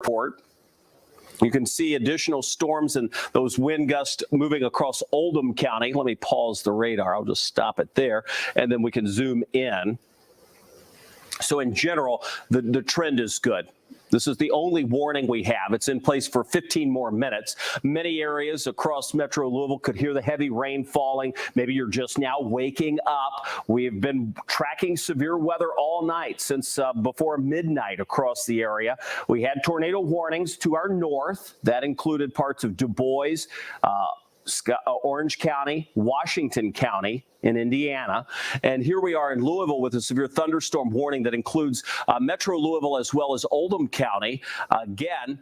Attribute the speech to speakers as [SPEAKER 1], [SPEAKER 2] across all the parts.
[SPEAKER 1] report. You can see additional storms and those wind gusts moving across Oldham County. Let me pause the radar. I'll just stop it there, and then we can zoom in. So in general, the trend is good. This is the only warning we have. It's in place for 15 more minutes. Many areas across Metro Louisville could hear the heavy rain falling. Maybe you're just now waking up. We've been tracking severe weather all night since before midnight across the area. We had tornado warnings to our north. That included parts of Du Bois, Orange County, Washington County in Indiana. And here we are in Louisville with a severe thunderstorm warning that includes Metro Louisville as well as Oldham County. Again,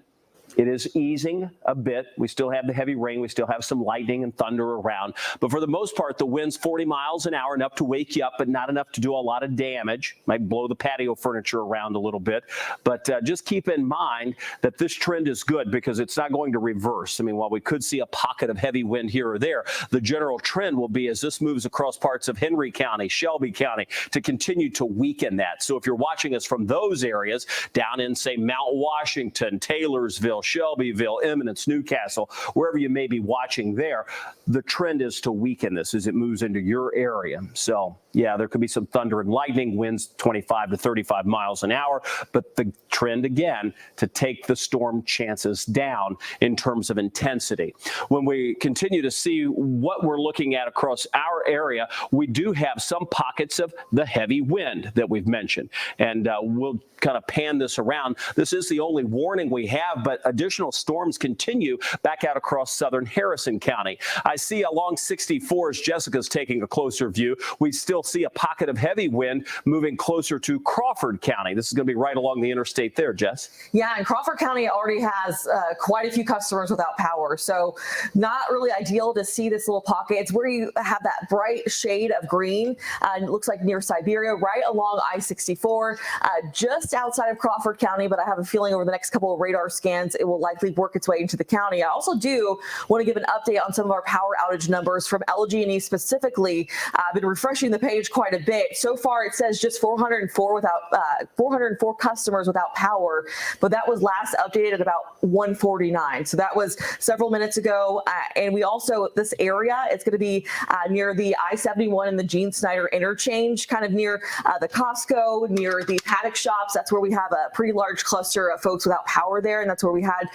[SPEAKER 1] it is easing a bit. We still have the heavy rain. We still have some lightning and thunder around. But for the most part, the wind's 40 miles an hour, enough to wake you up, but not enough to do a lot of damage. Might blow the patio furniture around a little bit. But just keep in mind that this trend is good because it's not going to reverse. I mean, while we could see a pocket of heavy wind here or there, the general trend will be as this moves across parts of Henry County, Shelby County, to continue to weaken that. So if you're watching us from those areas, down in, say, Mount Washington, Taylorsville, Shelbyville, Eminence, Newcastle, wherever you may be watching there, the trend is to weaken this as it moves into your area. So, yeah, there could be some thunder and lightning, winds 25 to 35 miles an hour, but the trend, again, to take the storm chances down in terms of intensity. When we continue to see what we're looking at across our area, we do have some pockets of the heavy wind that we've mentioned, and we'll kind of pan this around. This is the only warning we have, but additional storms continue back out across southern Harrison County. I see along 64 as Jessica's taking a closer view. We still see a pocket of heavy wind moving closer to Crawford County. This is going to be right along the interstate there, Jess.
[SPEAKER 2] Yeah, and Crawford County already has quite a few customers without power, so not really ideal to see this little pocket. It's where you have that bright shade of green. It looks like near Siberia, right along I-64, just outside of Crawford County, but I have a feeling over the next couple of radar scans, it will likely work its way into the county. I also do want to give an update on some of our power outage numbers from LG&E specifically. I've been refreshing the page quite a bit. So far, it says just 404 customers without power, but that was last updated at about 149. So that was several minutes ago. And we also, this area, it's going to be near the I-71 and the Gene Snyder interchange, kind of near the Costco, near the paddock shops. That's where we have a pretty large cluster of folks without power there, and that's where we had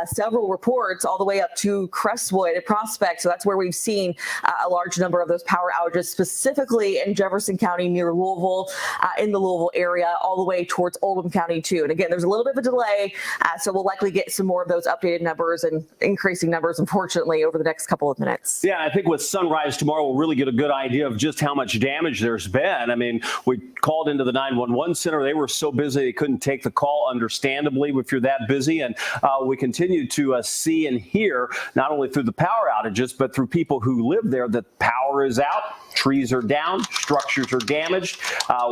[SPEAKER 2] several reports all the way up to Crestwood at Prospect. So that's where we've seen a large number of those power outages, specifically in Jefferson County near Louisville, in the Louisville area, all the way towards Oldham County too. And again, there's a little bit of a delay, so we'll likely get some more of those updated numbers and increasing numbers, unfortunately, over the next couple of minutes.
[SPEAKER 1] Yeah, I think with sunrise tomorrow, we'll really get a good idea of just how much damage there's been. I mean, we called into the 911 center. They were so busy they couldn't take the call, understandably, if you're that busy. And we continue to see and hear, not only through the power outages, but through people who live there, that power is out, trees are down, structures are damaged.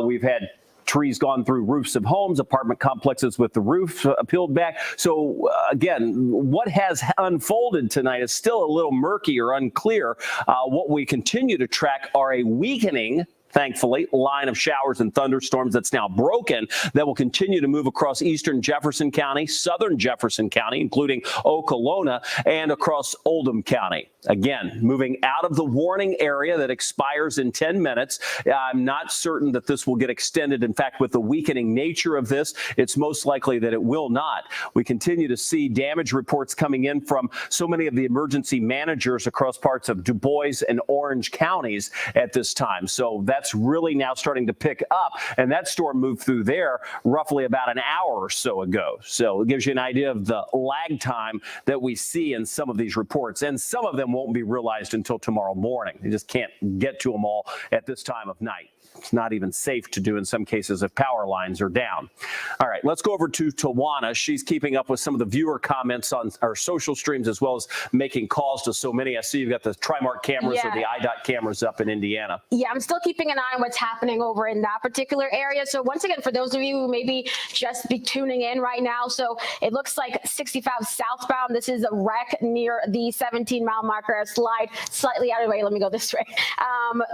[SPEAKER 1] We've had trees gone through roofs of homes, apartment complexes with the roof peeled back. So again, what has unfolded tonight is still a little murky or unclear. What we continue to track are a weakening, thankfully, line of showers and thunderstorms that's now broken that will continue to move across eastern Jefferson County, southern Jefferson County, including Okolona, and across Oldham County. Again, moving out of the warning area that expires in 10 minutes. I'm not certain that this will get extended. In fact, with the weakening nature of this, it's most likely that it will not. We continue to see damage reports coming in from so many of the emergency managers across parts of Du Bois and Orange counties at this time. So that's really now starting to pick up. And that storm moved through there roughly about an hour or so ago. So it gives you an idea of the lag time that we see in some of these reports. And some of them won't be realized until tomorrow morning. You just can't get to them all at this time of night. It's not even safe to do in some cases if power lines are down. All right, let's go over to Tawana. She's keeping up with some of the viewer comments on our social streams as well as making calls to so many. I see you've got the Trimark cameras or the IDOT cameras up in Indiana.
[SPEAKER 3] Yeah, I'm still keeping an eye on what's happening over in that particular area. So once again, for those of you who maybe just be tuning in right now, so it looks like 65 southbound. This is a wreck near the 17-mile marker. A slide slightly out of the way. Let me go this way.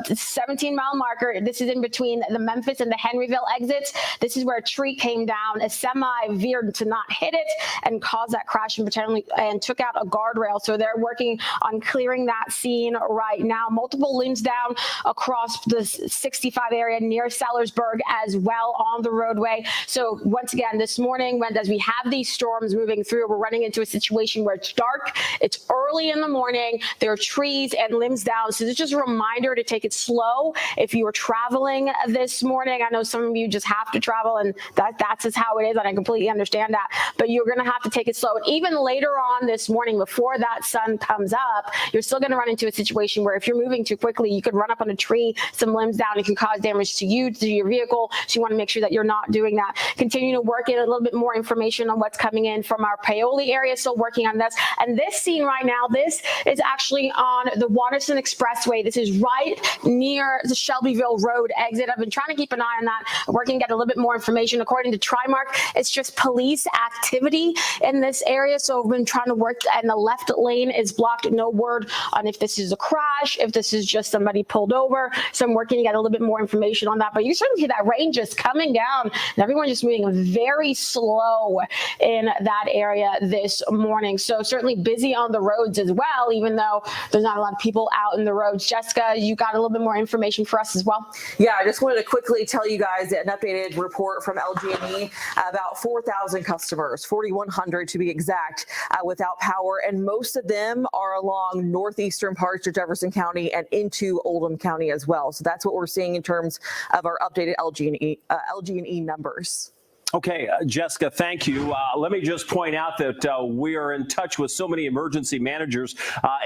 [SPEAKER 3] 17-mile marker. This is is in between the Memphis and the Henryville exits. This is where a tree came down, a semi veered to not hit it and caused that crash and took out a guardrail. So they're working on clearing that scene right now. Multiple limbs down across the 65 area near Sellersburg as well on the roadway. So once again, this morning, as we have these storms moving through, we're running into a situation where it's dark, it's early in the morning, there are trees and limbs down. So this is just a reminder to take it slow if you are traveling this morning. I know some of you just have to travel, and that's just how it is, and I completely understand that. But you're going to have to take it slow. And even later on this morning, before that sun comes up, you're still going to run into a situation where if you're moving too quickly, you could run up on a tree, some limbs down, it can cause damage to you, to your vehicle. So you want to make sure that you're not doing that. Continue to work in a little bit more information on what's coming in from our Paoli area. Still working on this. And this scene right now, this is actually on the Waterston Expressway. This is right near the Shelbyville Road exit. I've been trying to keep an eye on that, working to get a little bit more information. According to Trimark, it's just police activity in this area. So we've been trying to work, and the left lane is blocked. No word on if this is a crash, if this is just somebody pulled over. So I'm working to get a little bit more information on that. But you certainly see that rain just coming down, and everyone just moving very slow in that area this morning. So certainly busy on the roads as well, even though there's not a lot of people out in the roads. Jessica, you got a little bit more information for us as well?
[SPEAKER 2] Yeah, I just wanted to quickly tell you guys an updated report from LG&E. About 4,000 customers, 4,100 to be exact, without power, and most of them are along northeastern parts of Jefferson County and into Oldham County as well. So that's what we're seeing in terms of our updated LG&E numbers.
[SPEAKER 1] Okay, Jessica, thank you. Let me just point out that we are in touch with so many emergency managers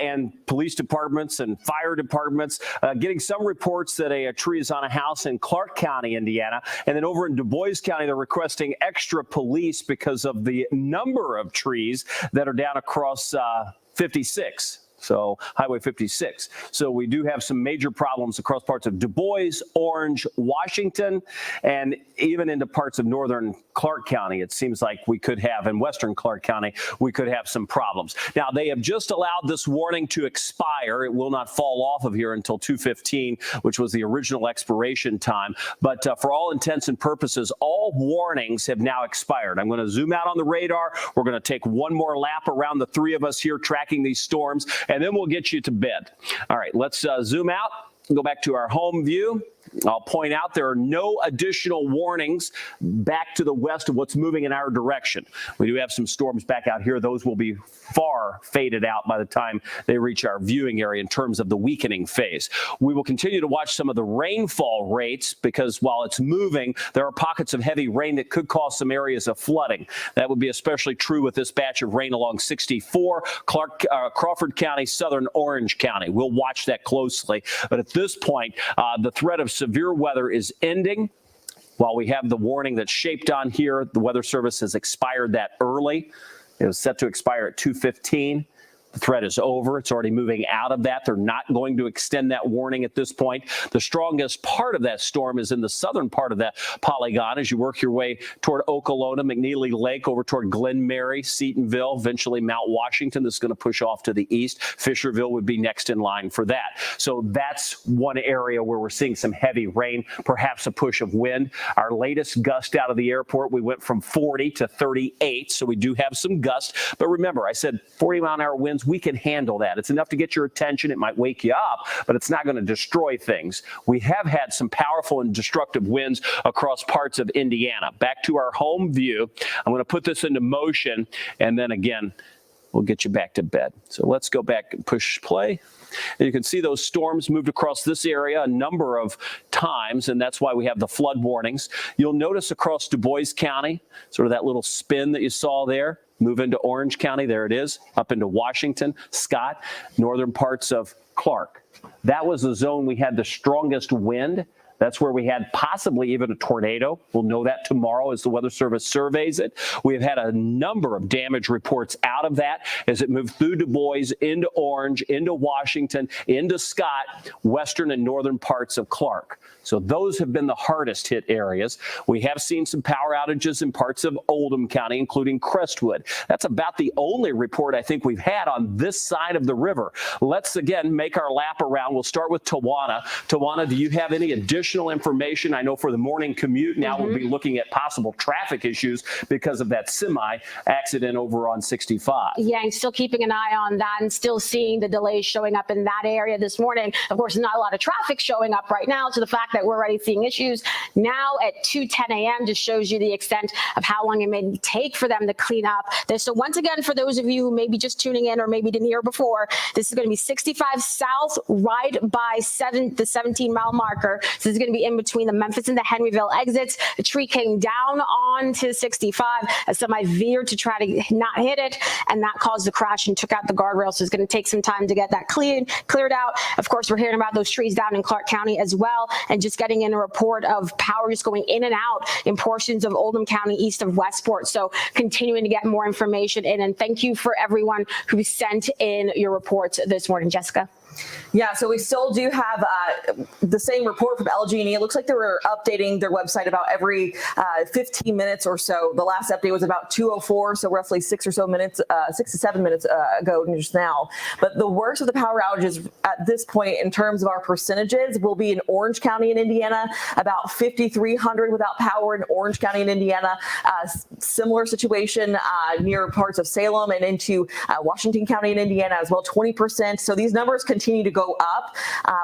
[SPEAKER 1] and police departments and fire departments, getting some reports that a tree is on a house in Clark County, Indiana. And then over in Du Bois County, they're requesting extra police because of the number of trees that are down across 56. So Highway 56. So we do have some major problems across parts of Du Bois, Orange, Washington, and even into parts of northern Clark County. It seems like we could have, in western Clark County, we could have some problems. Now, they have just allowed this warning to expire. It will not fall off of here until 2:15, which was the original expiration time. But for all intents and purposes, all warnings have now expired. I'm going to zoom out on the radar. We're going to take one more lap around the three of us here tracking these storms, and then we'll get you to bed. All right, let's zoom out, go back to our home view. I'll point out there are no additional warnings back to the west of what's moving in our direction. We do have some storms back out here. Those will be far faded out by the time they reach our viewing area in terms of the weakening phase. We will continue to watch some of the rainfall rates because while it's moving, there are pockets of heavy rain that could cause some areas of flooding. That would be especially true with this batch of rain along 64, Crawford County, southern Orange County. We'll watch that closely. But at this point, the threat of severe weather is ending. While we have the warning that's shaped on here, the Weather Service has expired that early. It was set to expire at 2:15. The threat is over. It's already moving out of that. They're not going to extend that warning at this point. The strongest part of that storm is in the southern part of that polygon as you work your way toward Okolona, McNeely Lake, over toward Glen Mary, Seatonville, eventually Mount Washington. This is going to push off to the east. Fisherville would be next in line for that. So that's one area where we're seeing some heavy rain, perhaps a push of wind. Our latest gust out of the airport, we went from 40 to 38, so we do have some gusts. But remember, I said 40-mile-an-hour winds. We can handle that. It's enough to get your attention. It might wake you up, but it's not going to destroy things. We have had some powerful and destructive winds across parts of Indiana. Back to our home view. I'm going to put this into motion, and then again, we'll get you back to bed. So let's go back and push play. And you can see those storms moved across this area a number of times, and that's why we have the flood warnings. You'll notice across Du Bois County, sort of that little spin that you saw there. Move into Orange County, there it is, up into Washington, Scott, northern parts of Clark. That was the zone we had the strongest wind. That's where we had possibly even a tornado. We'll know that tomorrow as the Weather Service surveys it. We've had a number of damage reports out of that as it moved through Du Bois, into Orange, into Washington, into Scott, western and northern parts of Clark. So those have been the hardest hit areas. We have seen some power outages in parts of Oldham County, including Crestwood. That's about the only report I think we've had on this side of the river. Let's again make our lap around. We'll start with Tawana. Tawana, do you have any additional additional information. I know for the morning commute, now we'll be looking at possible traffic issues because of that semi accident over on 65.
[SPEAKER 3] Yeah, and still keeping an eye on that and still seeing the delays showing up in that area this morning. Of course, not a lot of traffic showing up right now, to the fact that we're already seeing issues now at 2:10 a.m. just shows you the extent of how long it may take for them to clean up this. So once again, for those of you who may be just tuning in or maybe didn't hear before, this is going to be 65 south, right by the 17-mile marker. So this is going to be in between the Memphis and the Henryville exits. The tree came down onto 65 as somebody veered to try to not hit it, and that caused the crash and took out the guardrail. So it's going to take some time to get that cleared out. Of course, we're hearing about those trees down in Clark County as well, and just getting in a report of power just going in and out in portions of Oldham County east of Westport. So continuing to get more information in, and thank you for everyone who sent in your reports this morning. Jessica.
[SPEAKER 2] Yeah, so we still do have the same report from LG&E. It looks like they were updating their website about every 15 minutes or so. The last update was about 2:04, so roughly 6 to 7 minutes ago just now. But the worst of the power outages at this point in terms of our percentages will be in Orange County in Indiana, about 5,300 without power in Orange County in Indiana. Similar situation near parts of Salem and into Washington County in Indiana as well, 20%. So these numbers continue to go up.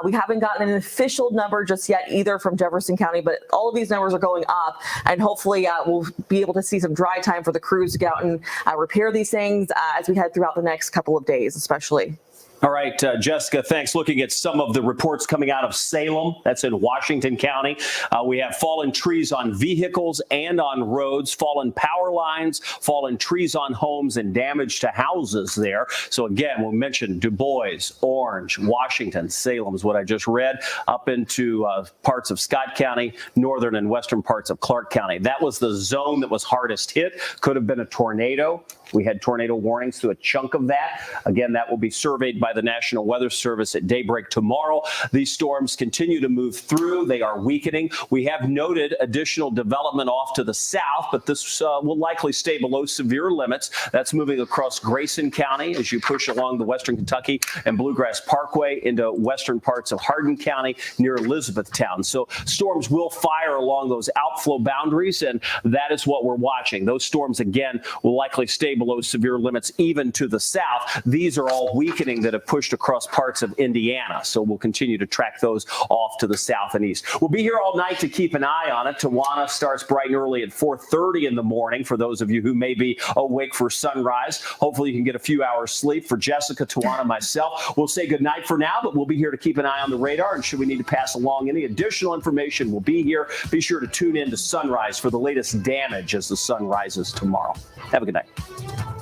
[SPEAKER 2] We haven't gotten an official number just yet either from Jefferson County, but all of these numbers are going up, and hopefully we'll be able to see some dry time for the crews to get out and repair these things as we head throughout the next couple of days, especially.
[SPEAKER 1] All right, Jessica, thanks. Looking at some of the reports coming out of Salem, that's in Washington County. We have fallen trees on vehicles and on roads, fallen power lines, fallen trees on homes, and damage to houses there. So again, we mentioned Du Bois, Orange, Washington, Salem is what I just read, up into parts of Scott County, northern and western parts of Clark County. That was the zone that was hardest hit. Could have been a tornado. We had tornado warnings through a chunk of that. Again, that will be surveyed by the National Weather Service at daybreak tomorrow. These storms continue to move through. They are weakening. We have noted additional development off to the south, but this will likely stay below severe limits. That's moving across Grayson County as you push along the Western Kentucky and Bluegrass Parkway into western parts of Hardin County near Elizabethtown. So storms will fire along those outflow boundaries, and that is what we're watching. Those storms, again, will likely stay below severe limits even to the south. These are all weakening that have pushed across parts of Indiana. So we'll continue to track those off to the south and east. We'll be here all night to keep an eye on it. Tawana starts bright and early at 4:30 in the morning for those of you who may be awake for sunrise. Hopefully you can get a few hours sleep. For Jessica, Tawana, myself, we'll say good night for now, but we'll be here to keep an eye on the radar. And should we need to pass along any additional information, we'll be here. Be sure to tune in to Sunrise for the latest damage as the sun rises tomorrow. Have a good night.